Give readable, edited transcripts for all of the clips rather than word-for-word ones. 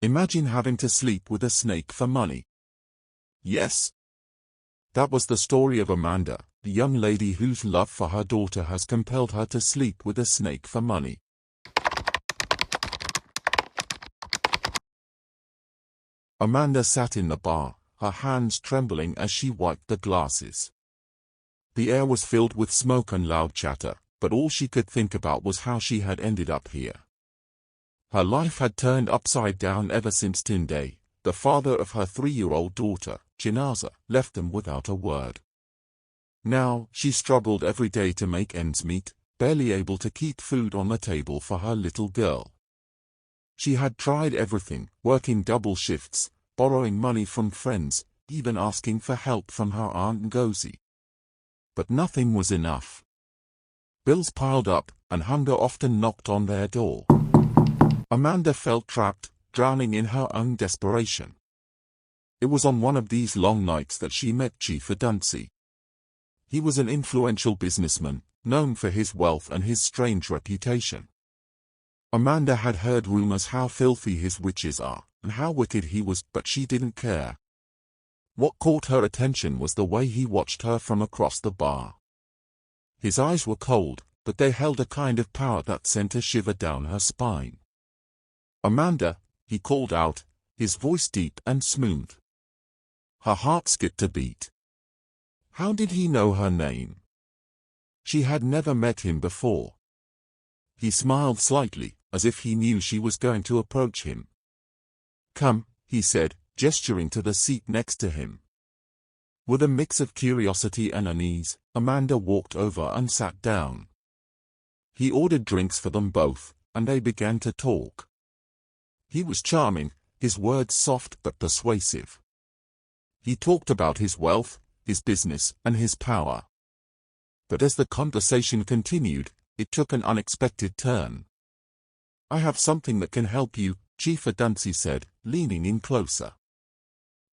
Imagine having to sleep with a snake for money. Yes. That was the story of Amanda, the young lady whose love for her daughter has compelled her to sleep with a snake for money. Amanda sat in the bar, her hands trembling as she wiped the glasses. The air was filled with smoke and loud chatter, but all she could think about was how she had ended up here. Her life had turned upside down ever since Kaydee, the father of her 3-year-old daughter, Chinaza, left them without a word. Now, she struggled every day to make ends meet, barely able to keep food on the table for her little girl. She had tried everything, working double shifts, borrowing money from friends, even asking for help from her Aunt Ngozi. But nothing was enough. Bills piled up, and hunger often knocked on their door. Amanda felt trapped, drowning in her own desperation. It was on one of these long nights that she met Chief Adunsi. He was an influential businessman, known for his wealth and his strange reputation. Amanda had heard rumors how filthy his witches are, and how wicked he was, but she didn't care. What caught her attention was the way he watched her from across the bar. His eyes were cold, but they held a kind of power that sent a shiver down her spine. "Amanda," he called out, his voice deep and smooth. Her heart skipped a beat. How did he know her name? She had never met him before. He smiled slightly, as if he knew she was going to approach him. "Come," he said, gesturing to the seat next to him. With a mix of curiosity and unease, Amanda walked over and sat down. He ordered drinks for them both, and they began to talk. He was charming, his words soft but persuasive. He talked about his wealth, his business, and his power. But as the conversation continued, it took an unexpected turn. "I have something that can help you," Chief Adunsi said, leaning in closer.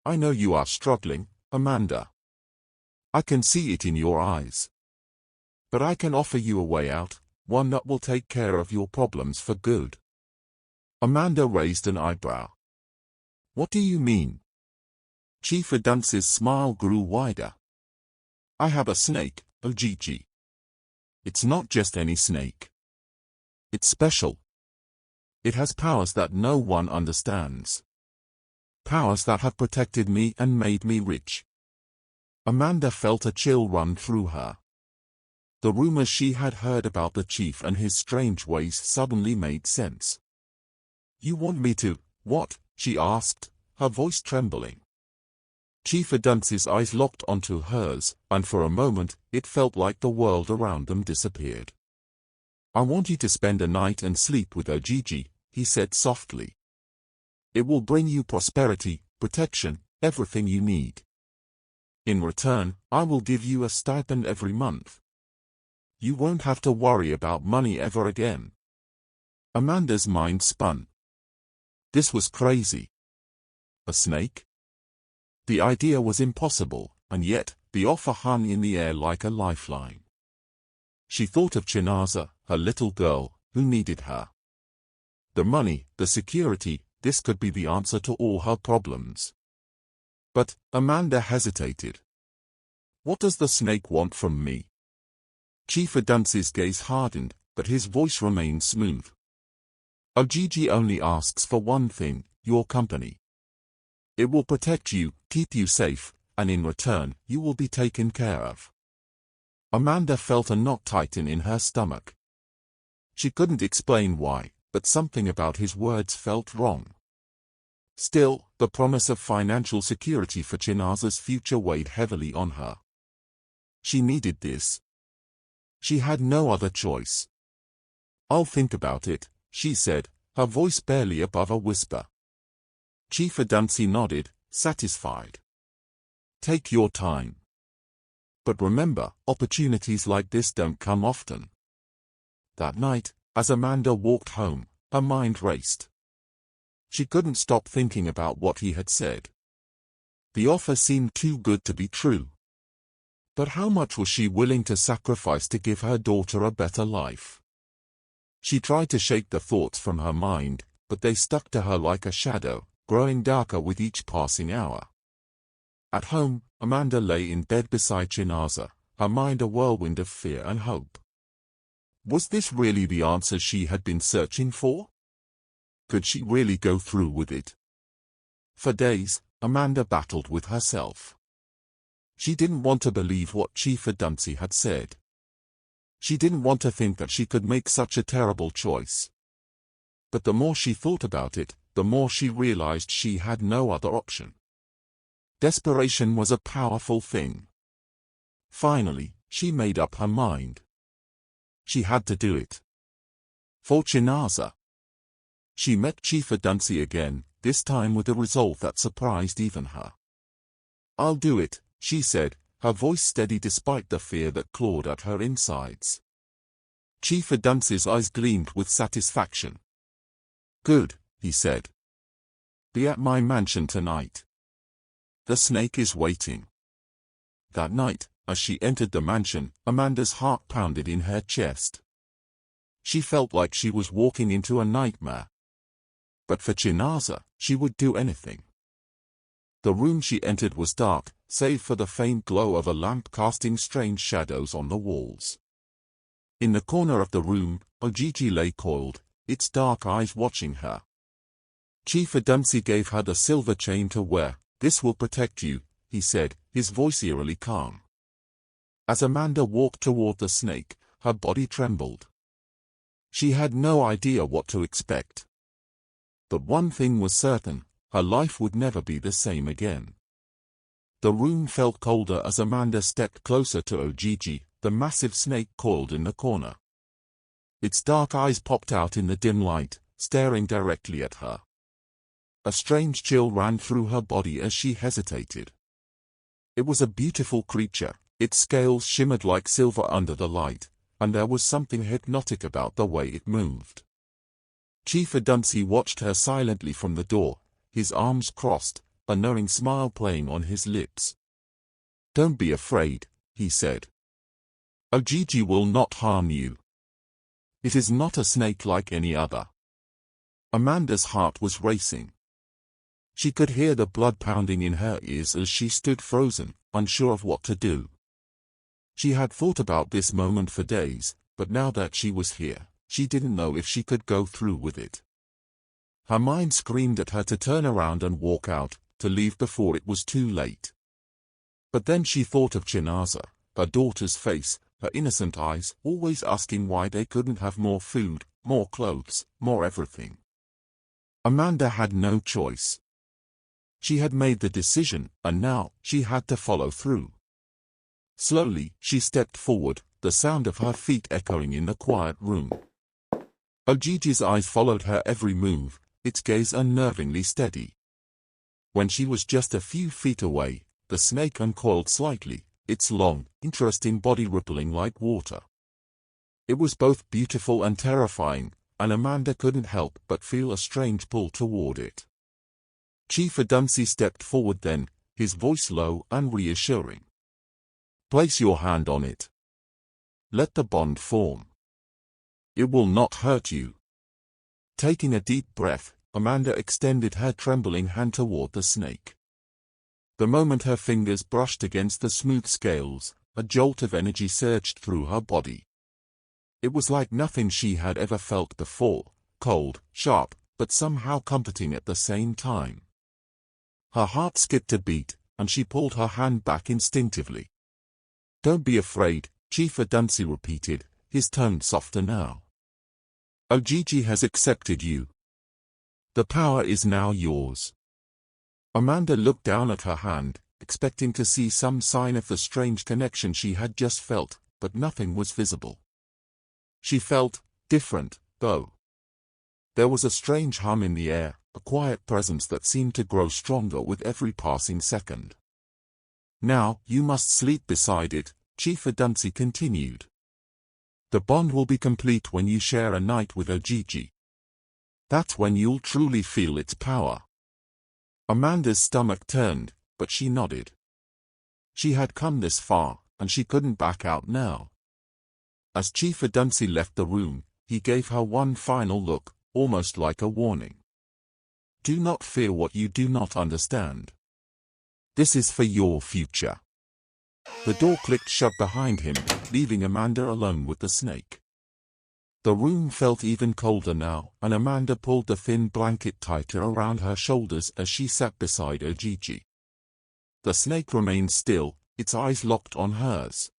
"I know you are struggling, Amanda. I can see it in your eyes. But I can offer you a way out, one that will take care of your problems for good." Amanda raised an eyebrow. "What do you mean?" Chief Adunsi's smile grew wider. "I have a snake, Ojiji. It's not just any snake. It's special. It has powers that no one understands. Powers that have protected me and made me rich." Amanda felt a chill run through her. The rumors she had heard about the chief and his strange ways suddenly made sense. "You want me to, what?" she asked, her voice trembling. Chief Adunsi's eyes locked onto hers, and for a moment, it felt like the world around them disappeared. "I want you to spend a night and sleep with Ojiji," he said softly. "It will bring you prosperity, protection, everything you need. In return, I will give you a stipend every month. You won't have to worry about money ever again." Amanda's mind spun. This was crazy. A snake? The idea was impossible, and yet, the offer hung in the air like a lifeline. She thought of Chinaza, her little girl, who needed her. The money, the security, this could be the answer to all her problems. But Amanda hesitated. "What does the snake want from me?" Chief Adunsi's gaze hardened, but his voice remained smooth. "Ojiji only asks for one thing, your company. It will protect you, keep you safe, and in return, you will be taken care of." Amanda felt a knot tighten in her stomach. She couldn't explain why, but something about his words felt wrong. Still, the promise of financial security for Chinaza's future weighed heavily on her. She needed this. She had no other choice. "I'll think about it," she said, her voice barely above a whisper. Chief Adunsi nodded, satisfied. "Take your time. But remember, opportunities like this don't come often." That night, as Amanda walked home, her mind raced. She couldn't stop thinking about what he had said. The offer seemed too good to be true. But how much was she willing to sacrifice to give her daughter a better life? She tried to shake the thoughts from her mind, but they stuck to her like a shadow, growing darker with each passing hour. At home, Amanda lay in bed beside Chinaza, her mind a whirlwind of fear and hope. Was this really the answer she had been searching for? Could she really go through with it? For days, Amanda battled with herself. She didn't want to believe what Chief Adunsi had said. She didn't want to think that she could make such a terrible choice. But the more she thought about it, the more she realized she had no other option. Desperation was a powerful thing. Finally, she made up her mind. She had to do it. For Chinaza. She met Chief Adunsi again, this time with a resolve that surprised even her. "I'll do it," she said, her voice steady despite the fear that clawed at her insides. Chief Adunsi's eyes gleamed with satisfaction. "Good," he said. "Be at my mansion tonight. The snake is waiting." That night, as she entered the mansion, Amanda's heart pounded in her chest. She felt like she was walking into a nightmare. But for Chinaza, she would do anything. The room she entered was dark, save for the faint glow of a lamp casting strange shadows on the walls. In the corner of the room, Ojiji lay coiled, its dark eyes watching her. Chief Adunsi gave her the silver chain to wear. "This will protect you," he said, his voice eerily calm. As Amanda walked toward the snake, her body trembled. She had no idea what to expect. But one thing was certain, her life would never be the same again. The room felt colder as Amanda stepped closer to Ojiji, the massive snake coiled in the corner. Its dark eyes popped out in the dim light, staring directly at her. A strange chill ran through her body as she hesitated. It was a beautiful creature, its scales shimmered like silver under the light, and there was something hypnotic about the way it moved. Chief Adunsi watched her silently from the door, his arms crossed, a knowing smile playing on his lips. "Don't be afraid," he said. "Ojiji will not harm you. It is not a snake like any other." Amanda's heart was racing. She could hear the blood pounding in her ears as she stood frozen, unsure of what to do. She had thought about this moment for days, but now that she was here, she didn't know if she could go through with it. Her mind screamed at her to turn around and walk out, to leave before it was too late. But then she thought of Chinaza, her daughter's face, her innocent eyes, always asking why they couldn't have more food, more clothes, more everything. Amanda had no choice. She had made the decision, and now she had to follow through. Slowly, she stepped forward, the sound of her feet echoing in the quiet room. Ojiji's eyes followed her every move, its gaze unnervingly steady. When she was just a few feet away, the snake uncoiled slightly, its long, interesting body rippling like water. It was both beautiful and terrifying, and Amanda couldn't help but feel a strange pull toward it. Chief Adunsi stepped forward then, his voice low and reassuring. "Place your hand on it. Let the bond form. It will not hurt you." Taking a deep breath, Amanda extended her trembling hand toward the snake. The moment her fingers brushed against the smooth scales, a jolt of energy surged through her body. It was like nothing she had ever felt before, cold, sharp, but somehow comforting at the same time. Her heart skipped a beat, and she pulled her hand back instinctively. "Don't be afraid," Chief Adunsi repeated, his tone softer now. "Ojiji has accepted you. The power is now yours." Amanda looked down at her hand, expecting to see some sign of the strange connection she had just felt, but nothing was visible. She felt different, though. There was a strange hum in the air, a quiet presence that seemed to grow stronger with every passing second. "Now, you must sleep beside it," Chief Adunsi continued. "The bond will be complete when you share a night with Ojiji. That's when you'll truly feel its power." Amanda's stomach turned, but she nodded. She had come this far, and she couldn't back out now. As Chief Adunsi left the room, he gave her one final look, almost like a warning. Do not fear what you do not understand. This is for your future. The door clicked shut behind him, leaving Amanda alone with the snake. The room felt even colder now, and Amanda pulled the thin blanket tighter around her shoulders as she sat beside Ojiji. The snake remained still, its eyes locked on hers.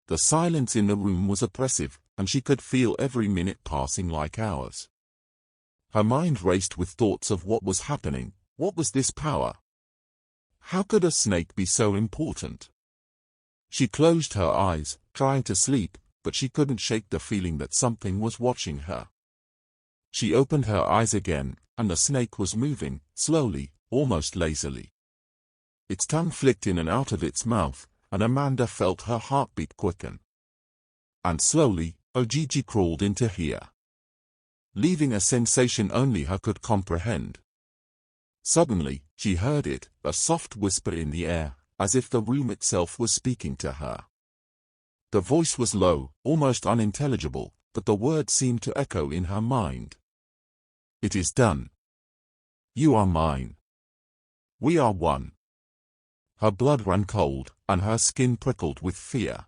The silence in the room was oppressive, and she could feel every minute passing like hours. Her mind raced with thoughts of what was happening. What was this power? How could a snake be so important? She closed her eyes, trying to sleep, but she couldn't shake the feeling that something was watching her. She opened her eyes again, and the snake was moving, slowly, almost lazily. Its tongue flicked in and out of its mouth, and Amanda felt her heartbeat quicken. And slowly, Ojiji crawled into here, leaving a sensation only her could comprehend. Suddenly, she heard it, a soft whisper in the air, as if the room itself was speaking to her. The voice was low, almost unintelligible, but the words seemed to echo in her mind. It is done. You are mine. We are one. Her blood ran cold, and her skin prickled with fear.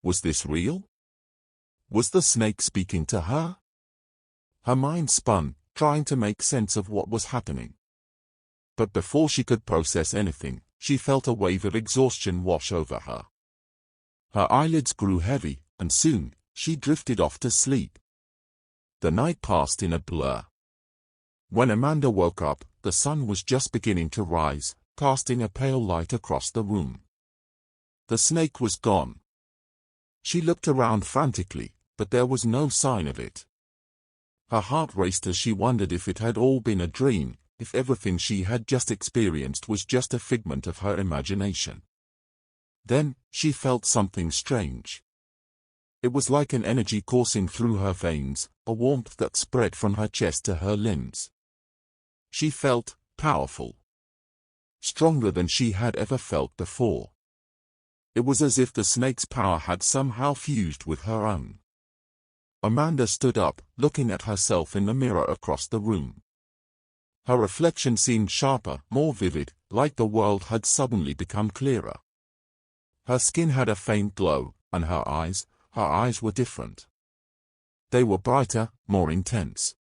Was this real? Was the snake speaking to her? Her mind spun, trying to make sense of what was happening. But before she could process anything, she felt a wave of exhaustion wash over her. Her eyelids grew heavy, and soon, she drifted off to sleep. The night passed in a blur. When Amanda woke up, the sun was just beginning to rise, casting a pale light across the room. The snake was gone. She looked around frantically, but there was no sign of it. Her heart raced as she wondered if it had all been a dream, if everything she had just experienced was just a figment of her imagination. Then, she felt something strange. It was like an energy coursing through her veins, a warmth that spread from her chest to her limbs. She felt powerful. Stronger than she had ever felt before. It was as if the snake's power had somehow fused with her own. Amanda stood up, looking at herself in the mirror across the room. Her reflection seemed sharper, more vivid, like the world had suddenly become clearer. Her skin had a faint glow, and her eyes were different. They were brighter, more intense.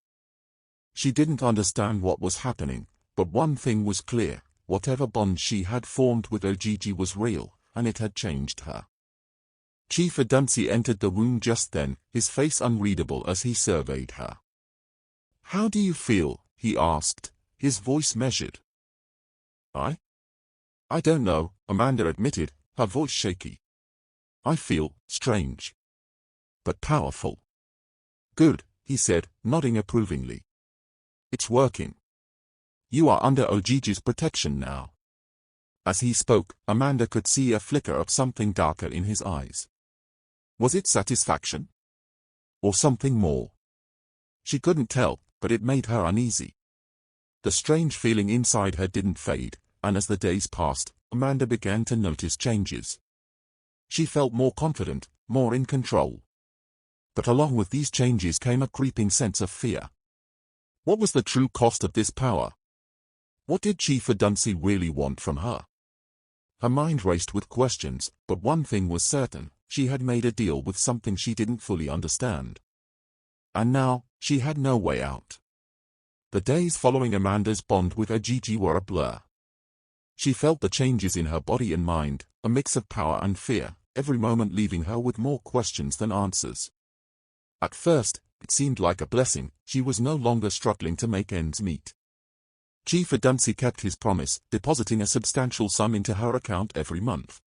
She didn't understand what was happening, but one thing was clear, whatever bond she had formed with Ojiji was real, and it had changed her. Chief Adunsi entered the room just then, his face unreadable as he surveyed her. "How do you feel?" he asked, his voice measured. I don't know," Amanda admitted, her voice shaky. "I feel strange. But powerful." "Good," he said, nodding approvingly. "It's working. You are under Ojiji's protection now." As he spoke, Amanda could see a flicker of something darker in his eyes. Was it satisfaction? Or something more? She couldn't tell, but it made her uneasy. The strange feeling inside her didn't fade, and as the days passed, Amanda began to notice changes. She felt more confident, more in control. But along with these changes came a creeping sense of fear. What was the true cost of this power? What did Chief Adunsi really want from her? Her mind raced with questions, but one thing was certain, she had made a deal with something she didn't fully understand. And now, she had no way out. The days following Amanda's bond with Ojiji were a blur. She felt the changes in her body and mind, a mix of power and fear, every moment leaving her with more questions than answers. At first, it seemed like a blessing, she was no longer struggling to make ends meet. Chief Adunsi kept his promise, depositing a substantial sum into her account every month.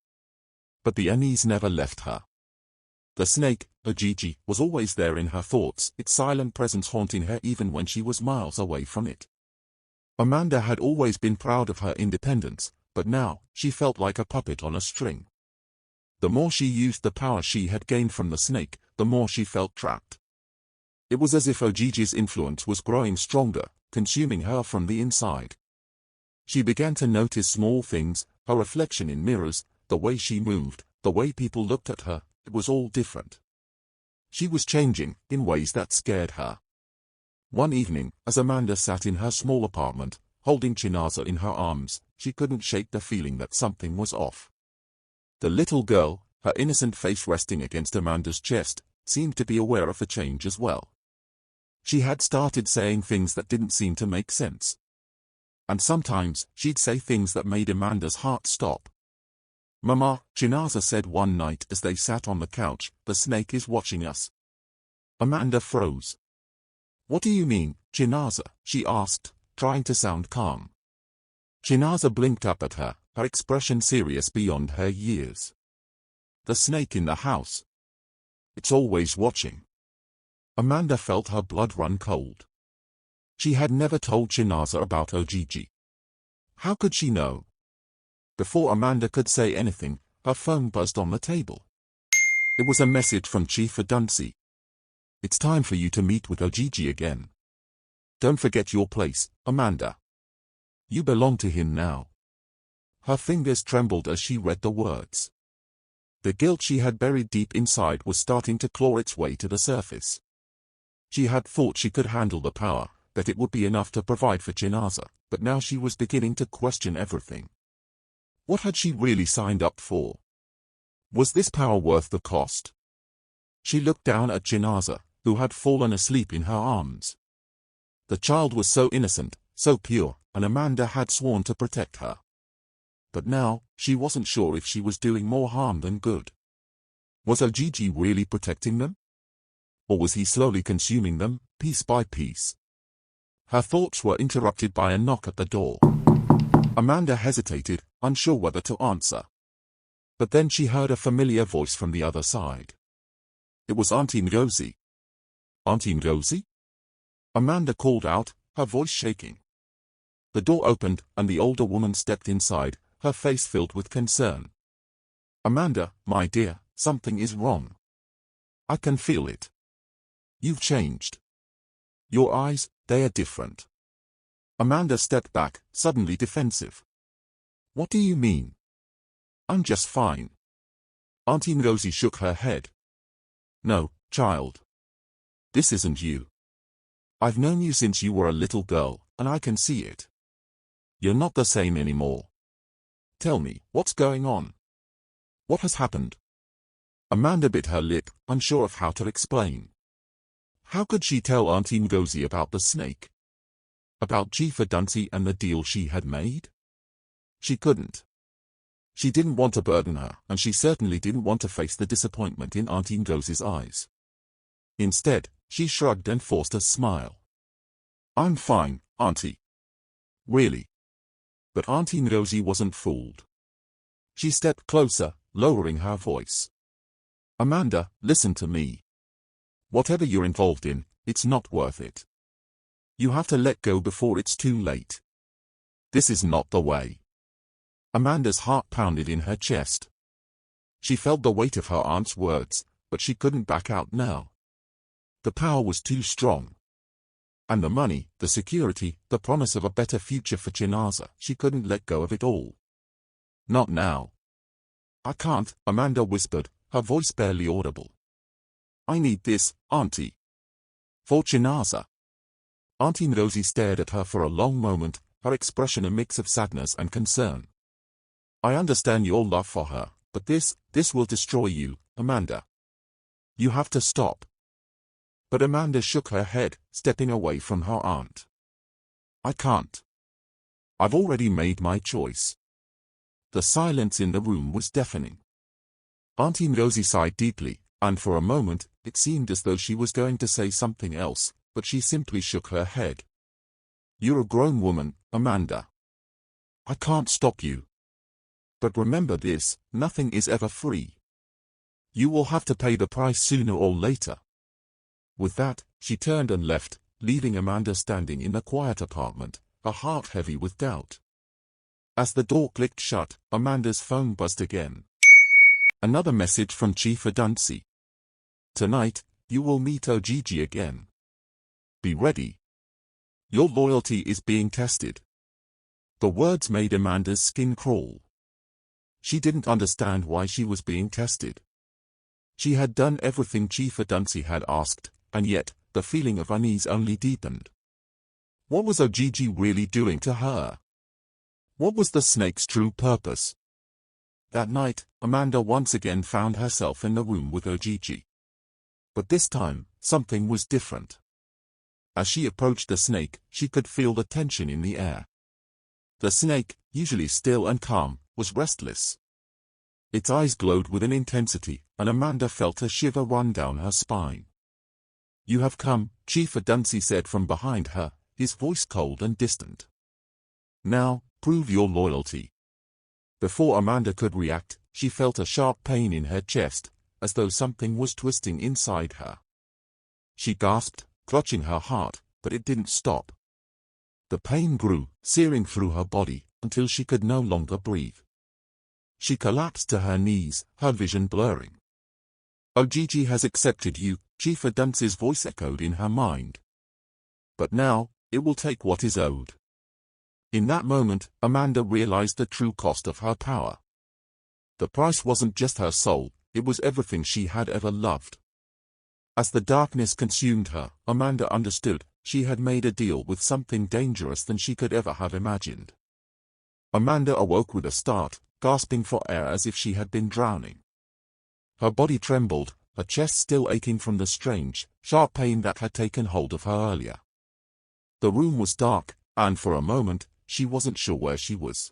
But the unease never left her. The snake, Ojiji, was always there in her thoughts, its silent presence haunting her even when she was miles away from it. Amanda had always been proud of her independence, but now, she felt like a puppet on a string. The more she used the power she had gained from the snake, the more she felt trapped. It was as if Ojiji's influence was growing stronger, consuming her from the inside. She began to notice small things, her reflection in mirrors, the way she moved, the way people looked at her, it was all different. She was changing, in ways that scared her. One evening, as Amanda sat in her small apartment, holding Chinaza in her arms, she couldn't shake the feeling that something was off. The little girl, her innocent face resting against Amanda's chest, seemed to be aware of the change as well. She had started saying things that didn't seem to make sense. And sometimes, she'd say things that made Amanda's heart stop. "Mama," Chinaza said one night as they sat on the couch, "the snake is watching us." Amanda froze. "What do you mean, Chinaza?" she asked, trying to sound calm. Chinaza blinked up at her, her expression serious beyond her years. "The snake in the house. It's always watching." Amanda felt her blood run cold. She had never told Chinaza about Ojiji. How could she know? Before Amanda could say anything, her phone buzzed on the table. It was a message from Chief Adunsi. "It's time for you to meet with Ojiji again. Don't forget your place, Amanda. You belong to him now." Her fingers trembled as she read the words. The guilt she had buried deep inside was starting to claw its way to the surface. She had thought she could handle the power, that it would be enough to provide for Chinaza, but now she was beginning to question everything. What had she really signed up for? Was this power worth the cost? She looked down at Chinaza, who had fallen asleep in her arms. The child was so innocent, so pure, and Amanda had sworn to protect her. But now, she wasn't sure if she was doing more harm than good. Was Ojiji really protecting them? Or was he slowly consuming them, piece by piece? Her thoughts were interrupted by a knock at the door. Amanda hesitated, unsure whether to answer. But then she heard a familiar voice from the other side. It was Auntie Ngozi. "Auntie Ngozi?" Amanda called out, her voice shaking. The door opened, and the older woman stepped inside, her face filled with concern. "Amanda, my dear, something is wrong. I can feel it. You've changed. Your eyes, they are different." Amanda stepped back, suddenly defensive. "What do you mean?" "I'm just fine." Auntie Ngozi shook her head. "No, child. This isn't you. I've known you since you were a little girl, and I can see it. You're not the same anymore. Tell me, what's going on? What has happened?" Amanda bit her lip, unsure of how to explain. How could she tell Auntie Ngozi about the snake? About Chief Adunsi and the deal she had made? She couldn't. She didn't want to burden her, and she certainly didn't want to face the disappointment in Auntie Ngozi's eyes. Instead, she shrugged and forced a smile. "I'm fine, Auntie. Really." But Auntie Ngozi wasn't fooled. She stepped closer, lowering her voice. "Amanda, listen to me. Whatever you're involved in, it's not worth it. You have to let go before it's too late. This is not the way." Amanda's heart pounded in her chest. She felt the weight of her aunt's words, but she couldn't back out now. The power was too strong. And the money, the security, the promise of a better future for Chinaza, she couldn't let go of it all. Not now. "I can't," Amanda whispered, her voice barely audible. "I need this, Auntie. For Chinaza." Auntie Ngozi stared at her for a long moment, her expression a mix of sadness and concern. "I understand your love for her, but this will destroy you, Amanda. You have to stop." But Amanda shook her head, stepping away from her aunt. "I can't. I've already made my choice." The silence in the room was deafening. Auntie Ngozi sighed deeply, and for a moment, it seemed as though she was going to say something else, but she simply shook her head. "You're a grown woman, Amanda. I can't stop you. But remember this, nothing is ever free. You will have to pay the price sooner or later." With that, she turned and left, leaving Amanda standing in the quiet apartment, her heart heavy with doubt. As the door clicked shut, Amanda's phone buzzed again. Another message from Chief Adunsi. "Tonight, you will meet Ojiji again. Be ready. Your loyalty is being tested." The words made Amanda's skin crawl. She didn't understand why she was being tested. She had done everything Chief Adunsi had asked, and yet, the feeling of unease only deepened. What was Ojiji really doing to her? What was the snake's true purpose? That night, Amanda once again found herself in the room with Ojiji. But this time, something was different. As she approached the snake, she could feel the tension in the air. The snake, usually still and calm, was restless. Its eyes glowed with an intensity, and Amanda felt a shiver run down her spine. "You have come," Chief Adunsi said from behind her, his voice cold and distant. "Now, prove your loyalty." Before Amanda could react, she felt a sharp pain in her chest, as though something was twisting inside her. She gasped, clutching her heart, but it didn't stop. The pain grew, searing through her body, until she could no longer breathe. She collapsed to her knees, her vision blurring. "Ojiji has accepted you," Chief Adunsi's voice echoed in her mind. "But now, it will take what is owed." In that moment, Amanda realized the true cost of her power. The price wasn't just her soul, it was everything she had ever loved. As the darkness consumed her, Amanda understood, she had made a deal with something dangerous than she could ever have imagined. Amanda awoke with a start, gasping for air as if she had been drowning. Her body trembled, her chest still aching from the strange, sharp pain that had taken hold of her earlier. The room was dark, and for a moment, she wasn't sure where she was.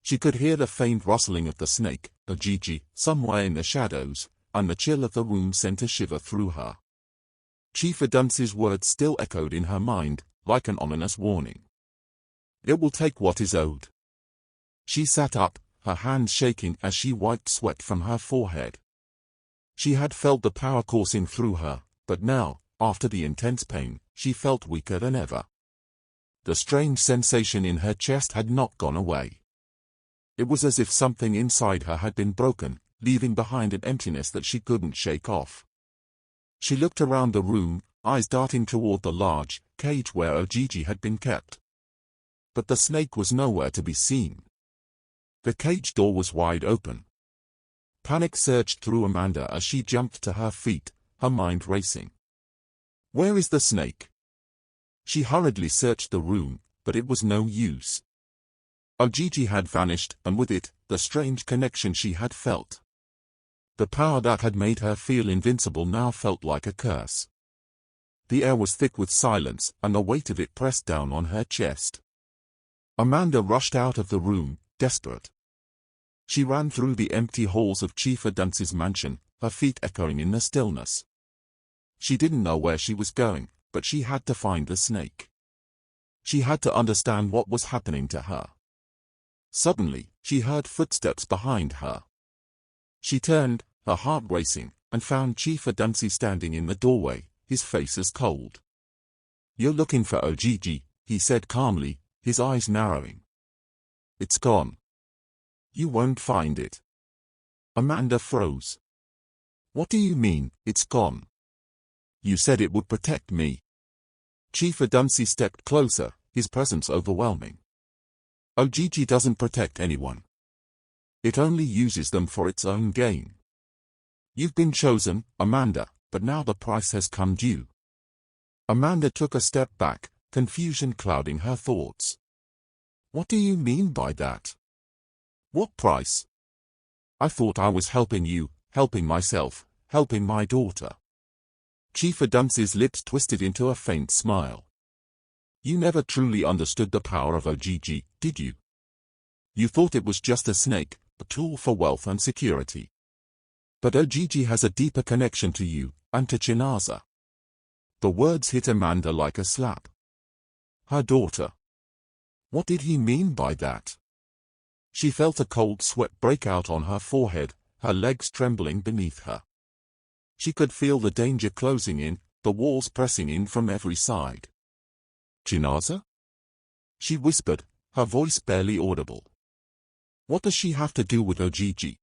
She could hear the faint rustling of the snake, Ojiji, somewhere in the shadows, and the chill of the room sent a shiver through her. Chief Adunsi's words still echoed in her mind, like an ominous warning. "It will take what is owed." She sat up, her hands shaking as she wiped sweat from her forehead. She had felt the power coursing through her, but now, after the intense pain, she felt weaker than ever. The strange sensation in her chest had not gone away. It was as if something inside her had been broken, leaving behind an emptiness that she couldn't shake off. She looked around the room, eyes darting toward the large cage where Ojiji had been kept. But the snake was nowhere to be seen. The cage door was wide open. Panic surged through Amanda as she jumped to her feet, her mind racing. "Where is the snake?" She hurriedly searched the room, but it was no use. Ojiji had vanished, and with it, the strange connection she had felt. The power that had made her feel invincible now felt like a curse. The air was thick with silence, and the weight of it pressed down on her chest. Amanda rushed out of the room, desperate. She ran through the empty halls of Chief Adunsi's mansion, her feet echoing in the stillness. She didn't know where she was going, but she had to find the snake. She had to understand what was happening to her. Suddenly, she heard footsteps behind her. She turned, her heart racing, and found Chief Adunsi standing in the doorway, his face as cold. "You're looking for Ojiji," he said calmly, his eyes narrowing. "It's gone. You won't find it." Amanda froze. "What do you mean, it's gone? You said it would protect me." Chief Adunsi stepped closer, his presence overwhelming. "Ojiji doesn't protect anyone. It only uses them for its own gain. You've been chosen, Amanda, but now the price has come due." Amanda took a step back, confusion clouding her thoughts. "What do you mean by that? What price? I thought I was helping you, helping myself, helping my daughter." Chief Adunsi's lips twisted into a faint smile. "You never truly understood the power of Ojiji, did you? You thought it was just a snake, a tool for wealth and security. But Ojiji has a deeper connection to you, and to Chinaza." The words hit Amanda like a slap. Her daughter. What did he mean by that? She felt a cold sweat break out on her forehead, her legs trembling beneath her. She could feel the danger closing in, the walls pressing in from every side. "Chinaza?" she whispered, her voice barely audible. "What does she have to do with Ojiji?"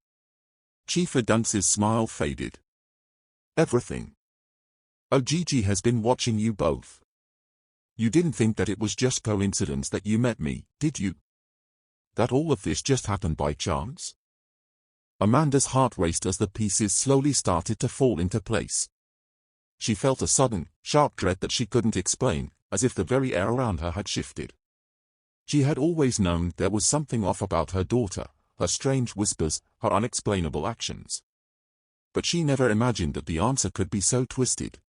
Chief Adunsi's smile faded. "Everything. Ojiji has been watching you both. You didn't think that it was just coincidence that you met me, did you? That all of this just happened by chance?" Amanda's heart raced as the pieces slowly started to fall into place. She felt a sudden, sharp dread that she couldn't explain, as if the very air around her had shifted. She had always known there was something off about her daughter, her strange whispers, her unexplainable actions. But she never imagined that the answer could be so twisted.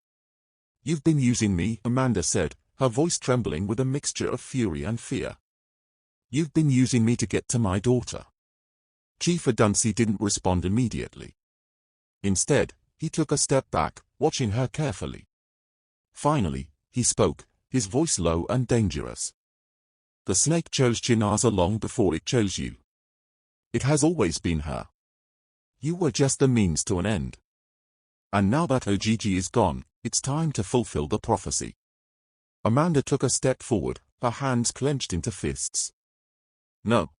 "You've been using me," Amanda said, her voice trembling with a mixture of fury and fear. "You've been using me to get to my daughter." Chief Adunsi didn't respond immediately. Instead, he took a step back, watching her carefully. Finally, he spoke, his voice low and dangerous. "The snake chose Chinaza long before it chose you. It has always been her. You were just the means to an end. And now that Ojiji is gone, it's time to fulfill the prophecy." Amanda took a step forward, her hands clenched into fists. "No.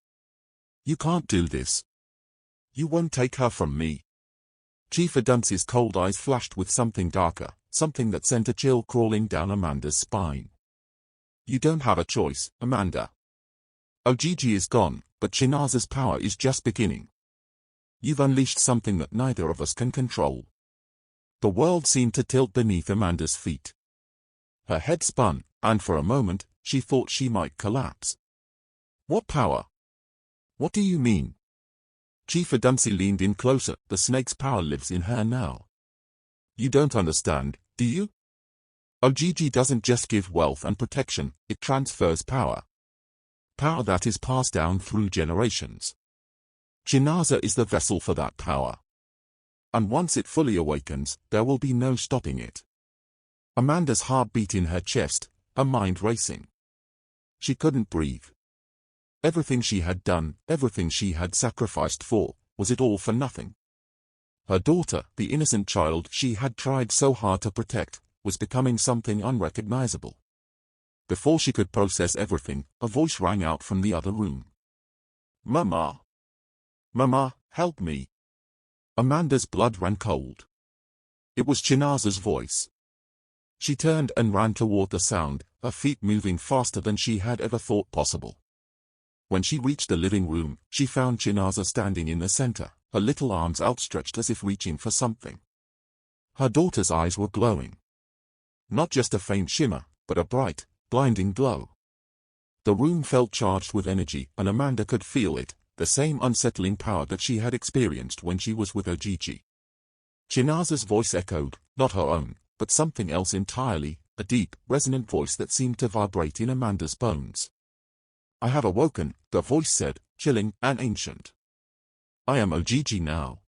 You can't do this. You won't take her from me." Chief Adunsi's cold eyes flashed with something darker, something that sent a chill crawling down Amanda's spine. "You don't have a choice, Amanda. Ojiji is gone, but Chinaza's power is just beginning. You've unleashed something that neither of us can control." The world seemed to tilt beneath Amanda's feet. Her head spun, and for a moment, she thought she might collapse. "What power? What do you mean?" Chief Adunsi leaned in closer. "The snake's power lives in her now. You don't understand, do you? Ojiji doesn't just give wealth and protection, it transfers power. Power that is passed down through generations. Chinaza is the vessel for that power. And once it fully awakens, there will be no stopping it." Amanda's heart beat in her chest, her mind racing. She couldn't breathe. Everything she had done, everything she had sacrificed for, was it all for nothing? Her daughter, the innocent child she had tried so hard to protect, was becoming something unrecognizable. Before she could process everything, a voice rang out from the other room. "Mama! Mama, help me!" Amanda's blood ran cold. It was Chinaza's voice. She turned and ran toward the sound, her feet moving faster than she had ever thought possible. When she reached the living room, she found Chinaza standing in the center, her little arms outstretched as if reaching for something. Her daughter's eyes were glowing. Not just a faint shimmer, but a bright, blinding glow. The room felt charged with energy, and Amanda could feel it, the same unsettling power that she had experienced when she was with Ojiji. Chinaza's voice echoed, not her own, but something else entirely, a deep, resonant voice that seemed to vibrate in Amanda's bones. "I have awoken," the voice said, chilling and ancient. "I am Ojiji now."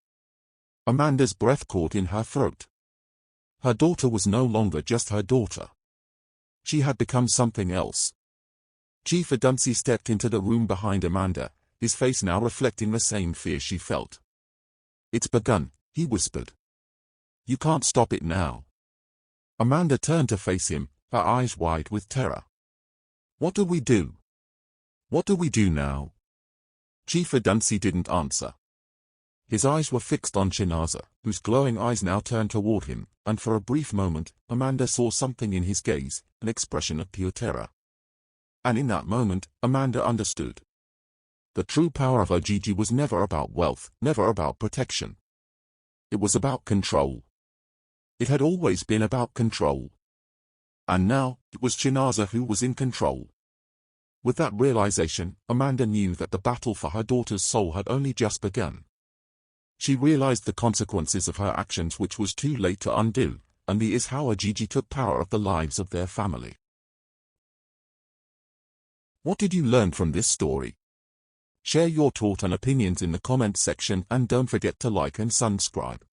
Amanda's breath caught in her throat. Her daughter was no longer just her daughter. She had become something else. Chief Adunsi stepped into the room behind Amanda, his face now reflecting the same fear she felt. "It's begun," he whispered. "You can't stop it now." Amanda turned to face him, her eyes wide with terror. "What do we do? What do we do now?" Chief Adunsi didn't answer. His eyes were fixed on Chinaza, whose glowing eyes now turned toward him, and for a brief moment, Amanda saw something in his gaze, an expression of pure terror. And in that moment, Amanda understood. The true power of Ojiji was never about wealth, never about protection. It was about control. It had always been about control. And now, it was Chinaza who was in control. With that realization, Amanda knew that the battle for her daughter's soul had only just begun. She realized the consequences of her actions, which was too late to undo, and this is how Ojiji took power of the lives of their family. What did you learn from this story? Share your thoughts and opinions in the comments section, and don't forget to like and subscribe.